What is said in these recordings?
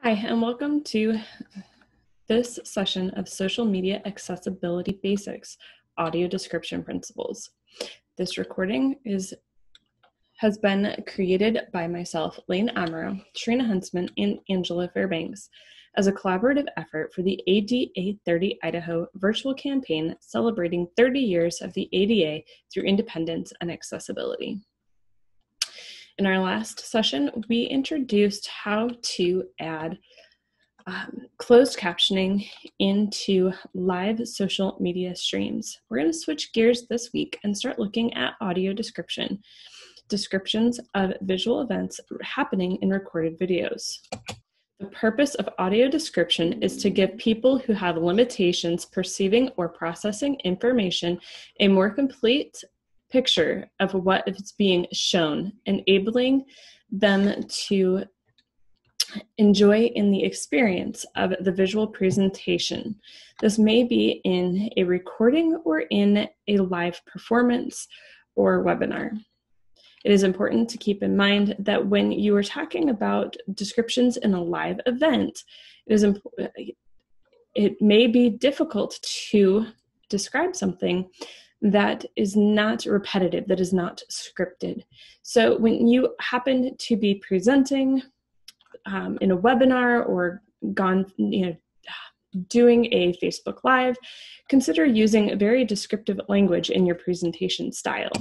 Hi, and welcome to this session of Social Media Accessibility Basics, Audio Description Principles. This recording has been created by myself, Lane Amaro, Trina Huntsman, and Angela Fairbanks as a collaborative effort for the ADA 30 Idaho virtual campaign celebrating 30 years of the ADA through independence and accessibility. In our last session, we introduced how to add closed captioning into live social media streams. We're going to switch gears this week and start looking at audio descriptions of visual events happening in recorded videos. The purpose of audio description is to give people who have limitations perceiving or processing information a more complete picture of what is being shown, enabling them to enjoy in the experience of the visual presentation. This may be in a recording or in a live performance or webinar. It is important to keep in mind that when you are talking about descriptions in a live event, it may be difficult to describe something that is not repetitive, that is not scripted. So when you happen to be presenting in a webinar or doing a Facebook Live, consider using very descriptive language in your presentation style.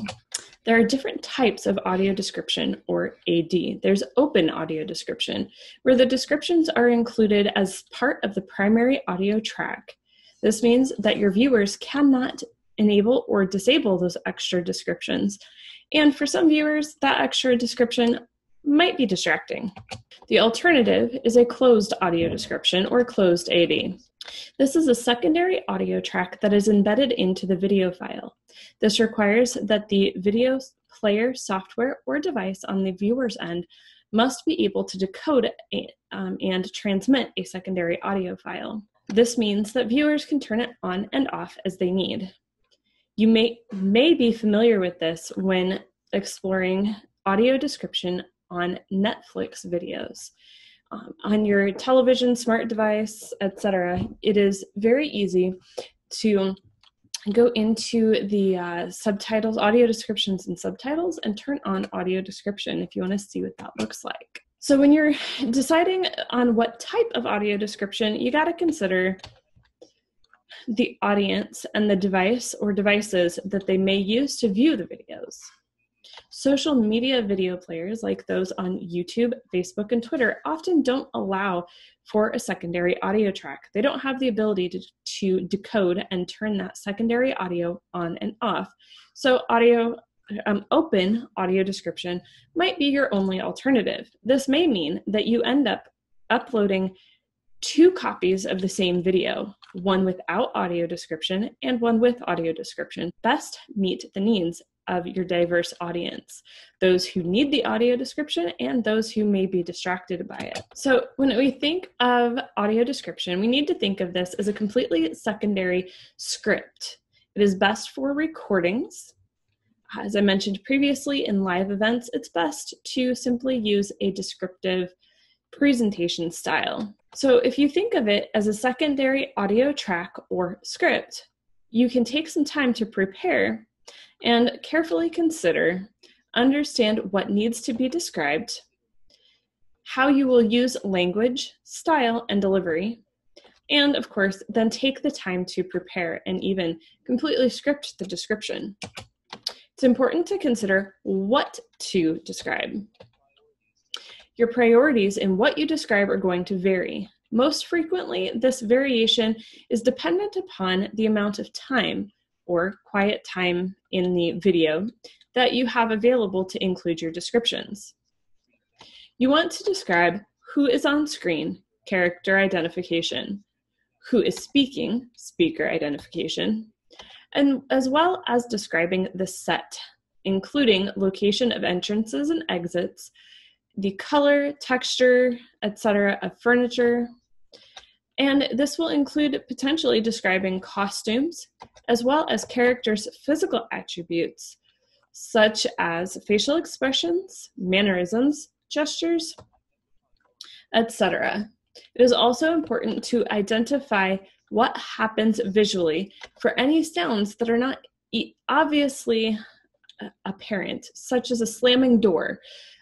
There are different types of audio description, or AD. There's open audio description, where the descriptions are included as part of the primary audio track. This means that your viewers cannot enable or disable those extra descriptions. And for some viewers, that extra description might be distracting. The alternative is a closed audio description, or closed AD. This is a secondary audio track that is embedded into the video file. This requires that the video player software or device on the viewer's end must be able to decode and transmit a secondary audio file. This means that viewers can turn it on and off as they need. You may be familiar with this when exploring audio description on Netflix videos. On your television, smart device, etc., it is very easy to go into the subtitles, audio descriptions and subtitles, and turn on audio description if you want to see what that looks like. So when you're deciding on what type of audio description, you got to consider the audience and the device or devices that they may use to view the videos. Social media video players like those on YouTube, Facebook, and Twitter often don't allow for a secondary audio track. They don't have the ability to decode and turn that secondary audio on and off. So open audio description might be your only alternative. This may mean that you end up uploading 2 copies of the same video, one without audio description and one with audio description. Best meet the needs of your diverse audience, those who need the audio description and those who may be distracted by it. So when we think of audio description, we need to think of this as a completely secondary script. It is best for recordings. As I mentioned previously, in live events, it's best to simply use a descriptive presentation style. So if you think of it as a secondary audio track or script, you can take some time to prepare and carefully consider, understand what needs to be described, how you will use language, style, and delivery, and of course, then take the time to prepare and even completely script the description. It's important to consider what to describe. Your priorities in what you describe are going to vary. Most frequently, this variation is dependent upon the amount of time or quiet time in the video that you have available to include your descriptions. You want to describe who is on screen, character identification, who is speaking, speaker identification, and as well as describing the set, including location of entrances and exits, the color, texture, etc. of furniture. And this will include potentially describing costumes, as well as characters' physical attributes, such as facial expressions, mannerisms, gestures, etc. It is also important to identify what happens visually for any sounds that are not obviously apparent, such as a slamming door.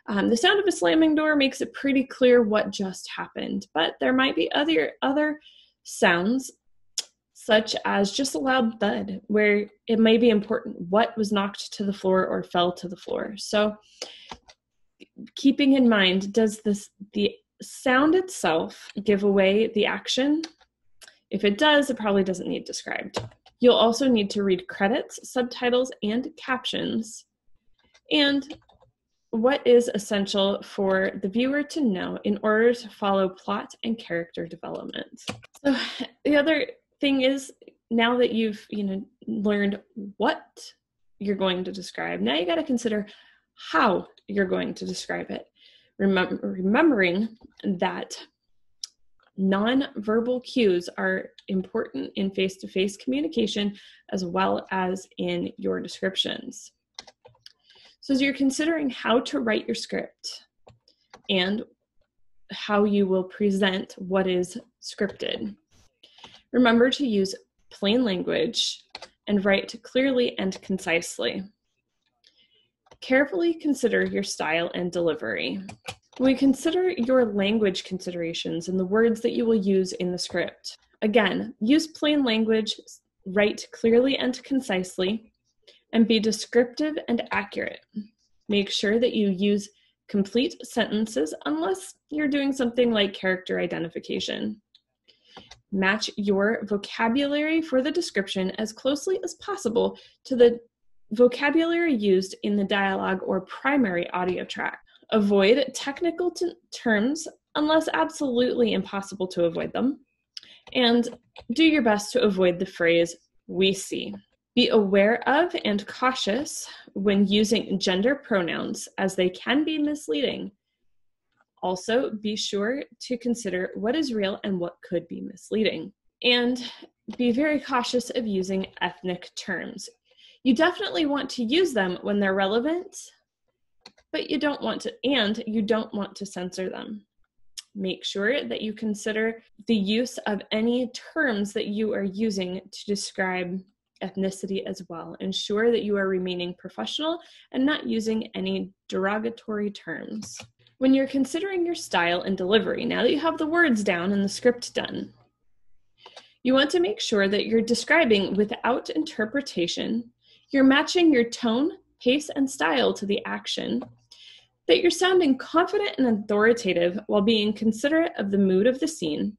The sound of a slamming door makes it pretty clear what just happened, but there might be other sounds, such as just a loud thud, where it may be important what was knocked to the floor or fell to the floor. So keeping in mind, does the sound itself give away the action? If it does, it probably doesn't need described. You'll also need to read credits, subtitles, and captions, and what is essential for the viewer to know in order to follow plot and character development. So the other thing is, now that you've learned what you're going to describe, now you got to consider how you're going to describe it. Remembering that non-verbal cues are important in face-to-face communication as well as in your descriptions. So as you're considering how to write your script and how you will present what is scripted, remember to use plain language and write clearly and concisely. Carefully consider your style and delivery. When we consider your language considerations and the words that you will use in the script, again, use plain language, write clearly and concisely, and be descriptive and accurate. Make sure that you use complete sentences unless you're doing something like character identification. Match your vocabulary for the description as closely as possible to the vocabulary used in the dialogue or primary audio track. Avoid technical terms unless absolutely impossible to avoid them. And do your best to avoid the phrase, "we see." Be aware of and cautious when using gender pronouns, as they can be misleading. Also, be sure to consider what is real and what could be misleading. And be very cautious of using ethnic terms. You definitely want to use them when they're relevant, but you don't want to censor them. Make sure that you consider the use of any terms that you are using to describe ethnicity as well. Ensure that you are remaining professional and not using any derogatory terms. When you're considering your style and delivery, now that you have the words down and the script done, you want to make sure that you're describing without interpretation, you're matching your tone, pace, and style to the action, that you're sounding confident and authoritative while being considerate of the mood of the scene,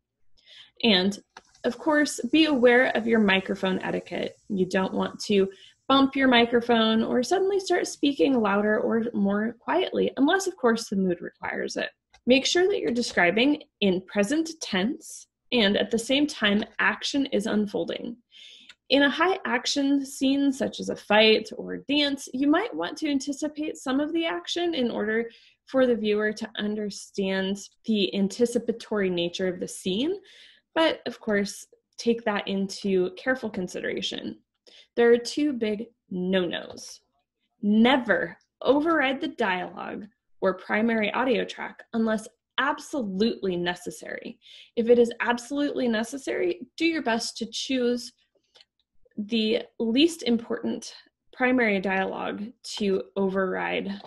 and of course, be aware of your microphone etiquette. You don't want to bump your microphone or suddenly start speaking louder or more quietly, unless, of course, the mood requires it. Make sure that you're describing in present tense and at the same time, action is unfolding. In a high action scene, such as a fight or dance, you might want to anticipate some of the action in order for the viewer to understand the anticipatory nature of the scene. But of course, take that into careful consideration. There are two big no-nos. Never override the dialogue or primary audio track unless absolutely necessary. If it is absolutely necessary, do your best to choose the least important primary dialogue to override.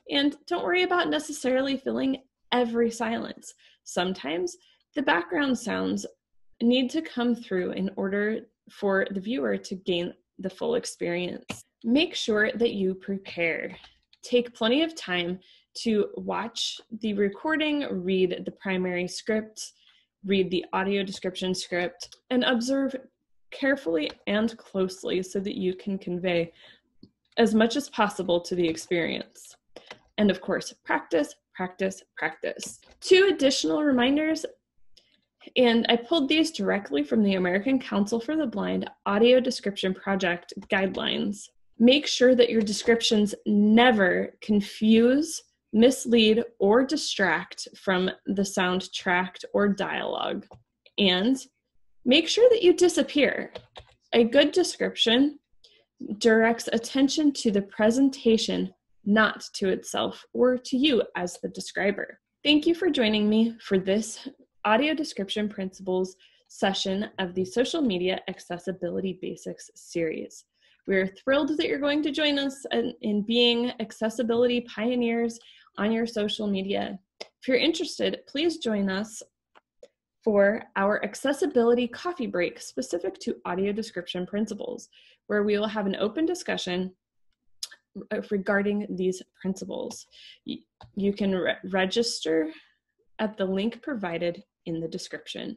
And don't worry about necessarily filling every silence. Sometimes the background sounds need to come through in order for the viewer to gain the full experience. Make sure that you prepare. Take plenty of time to watch the recording, read the primary script, read the audio description script, and observe carefully and closely so that you can convey as much as possible to the experience. And of course, practice, practice, practice. 2 additional reminders, and I pulled these directly from the American Council for the Blind Audio Description Project guidelines. Make sure that your descriptions never confuse, mislead, or distract from the sound tracked or dialogue. And make sure that you disappear. A good description directs attention to the presentation, not to itself or to you as the describer. Thank you for joining me for this audio description principles session of the Social Media Accessibility Basics series. We're thrilled that you're going to join us in being accessibility pioneers on your social media. If you're interested, please join us for our accessibility coffee break specific to audio description principles, where we will have an open discussion regarding these principles. You can register at the link provided in the description.